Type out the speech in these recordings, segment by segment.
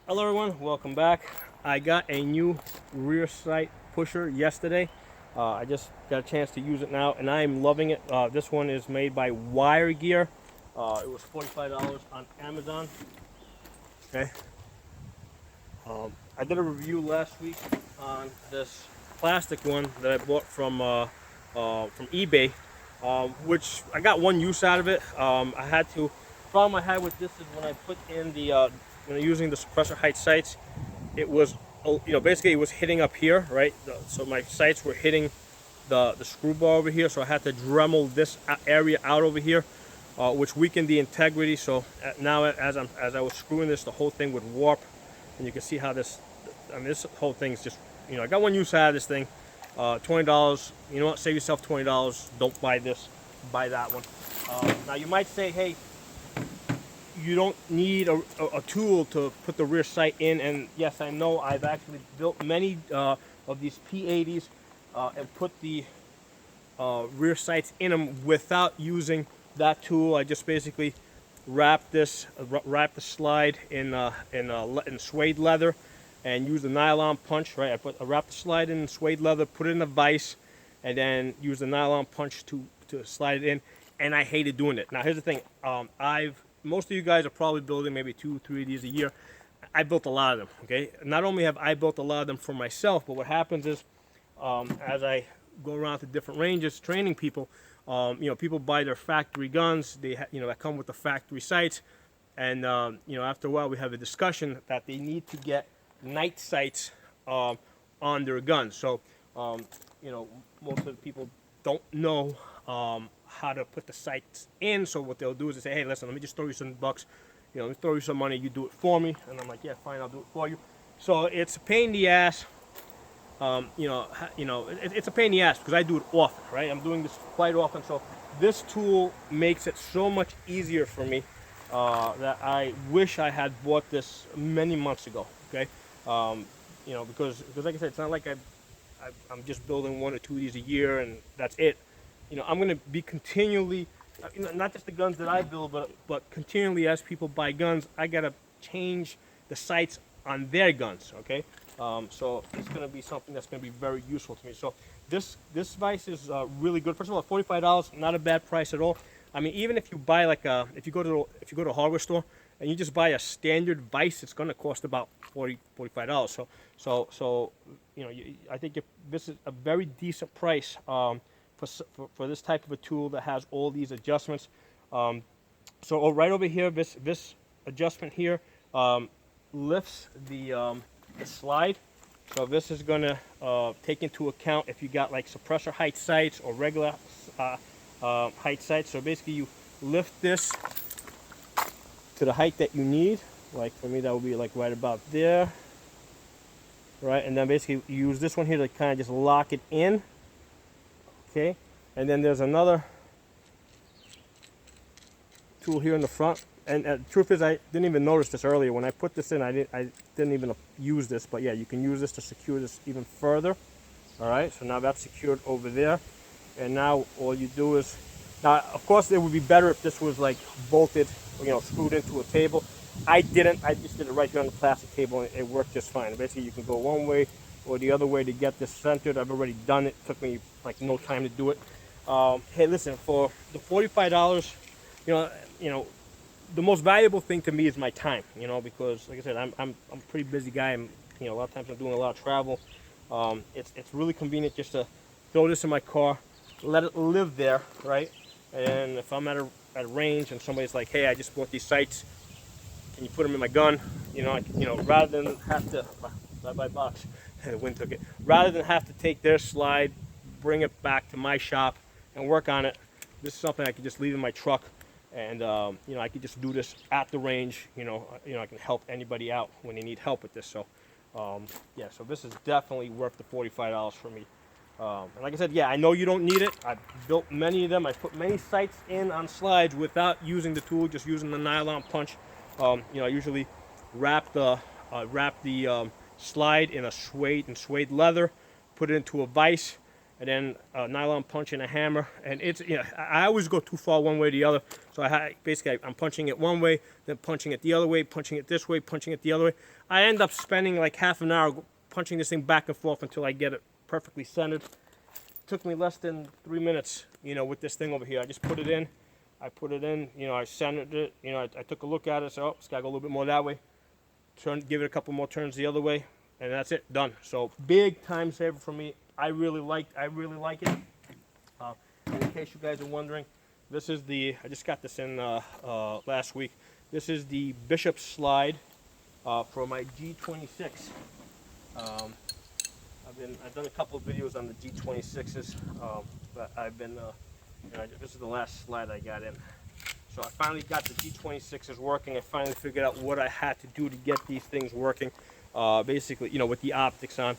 Hello everyone, welcome back. I got a new rear sight pusher yesterday. I just got a chance to use it now and I am loving it. This one is made by Wire Gear. It was $45 on Amazon. Okay. I did a review last week on this plastic one that I bought from eBay, which I got one use out of it. I had to. Problem I had with this is when I put in the when I'm using the suppressor height sights, it was basically it was hitting up here, right? So my sights were hitting the screw bar over here, so I had to Dremel this area out over here, which weakened the integrity. So now as I was screwing this, the whole thing would warp, and you can see how this. I mean, this whole thing's just, I got one use out of this thing. $20. You know what? Save yourself $20. Don't buy this. Buy that one. Now you might say, hey, you don't need a tool to put the rear sight in, and yes, I know I've actually built many of these P80s and put the rear sights in them without using that tool. I just basically wrap the slide in suede leather and use the nylon punch. Right, I wrap the slide in suede leather, put it in a vise, and then use the nylon punch to slide it in. And I hated doing it. Now here's the thing. Most of you guys are probably building maybe 2-3 of these a year. I built a lot of them, okay? Not only have I built a lot of them for myself, but what happens is as I go around to different ranges training people, people buy their factory guns, that come with the factory sights, and after a while we have a discussion that they need to get night sights on their guns. So, most of the people don't know how to put the sights in. So what they'll do is they say, hey, listen, let me just throw you some bucks, let me throw you some money, you do it for me. And I'm like, yeah, fine, I'll do it for you. So it's a pain in the ass. It's a pain in the ass because I do it often, right? I'm doing this quite often. So this tool makes it so much easier for me that I wish I had bought this many months ago, okay? Because like I said, it's not like I'm just building 1 or 2 of these a year and that's it. I'm going to be continually, not just the guns that I build, but continually as people buy guns, I got to change the sights on their guns, okay? So it's going to be something that's going to be very useful to me. So this vise is really good. First of all, $45, not a bad price at all. I mean, even if you buy if you go to a hardware store and you just buy a standard vise, it's going to cost about $45. So I think this is a very decent price. For this type of a tool that has all these adjustments. So right over here, this adjustment here lifts the slide. So this is going to take into account if you got like suppressor height sights or regular height sights. So basically you lift this to the height that you need. Like for me that would be like right about there. Right, and then basically you use this one here to kind of just lock it in. Okay, and then there's another tool here in the front. And the truth is, I didn't even notice this earlier. When I put this in, I didn't even use this. But yeah, you can use this to secure this even further. All right, so now that's secured over there. And now all you do is, now of course it would be better if this was like bolted, screwed into a table. I didn't. I just did it right here on the plastic table, and it worked just fine. Basically, you can go one way or the other way to get this centered. I've already done it. Took me like no time to do it. Hey, listen, for the $45, the most valuable thing to me is my time. Because like I said, I'm a pretty busy guy. A lot of times I'm doing a lot of travel. It's really convenient just to throw this in my car, let it live there, right? And if I'm at a range and somebody's like, hey, I just bought these sights, can you put them in my gun? Rather than have to bye box. The wind took it. Rather than have to take their slide, bring it back to my shop and work on it, this is something I can just leave in my truck, and I can just do this at the range. I can help anybody out when they need help with this. So yeah, so this is definitely worth the $45 for me. And like I said, yeah, I know you don't need it. I've built many of them. I put many sights in on slides without using the tool, just using the nylon punch. I usually wrap the slide in suede leather, put it into a vise, and then a nylon punch and a hammer. And it's, I always go too far one way or the other. So basically I'm punching it one way, then punching it the other way, punching it this way, punching it the other way. I end up spending like half an hour punching this thing back and forth until I get it perfectly centered. It took me less than 3 minutes, with this thing over here. I just put it in. I put it in, I centered it, I took a look at it, so it's got to go a little bit more that way. Give it a couple more turns the other way, and that's it, done. So big time saver for me. I really like it. In case you guys are wondering, this is I just got this in last week. This is the Bishop slide for my G26. I've done a couple of videos on the G26s, but this is the last slide I got in. So I finally got the G26s working. I finally figured out what I had to do to get these things working. Basically, with the optics on.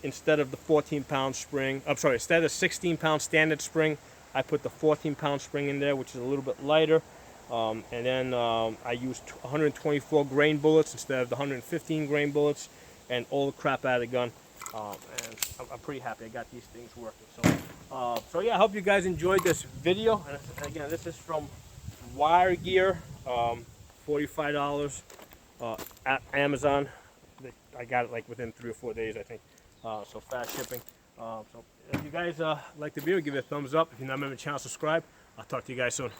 Instead of the 14-pound spring, instead of 16-pound standard spring, I put the 14-pound spring in there, which is a little bit lighter. And then I used 124 grain bullets instead of the 115 grain bullets, and all the crap out of the gun. And I'm pretty happy I got these things working. So yeah, I hope you guys enjoyed this video. And again, this is from Wire Gear, $45 at Amazon. I got it like within 3 or 4 days, I think. So fast shipping. So if you guys like the video, give it a thumbs up. If you're not a member of the channel, subscribe. I'll talk to you guys soon.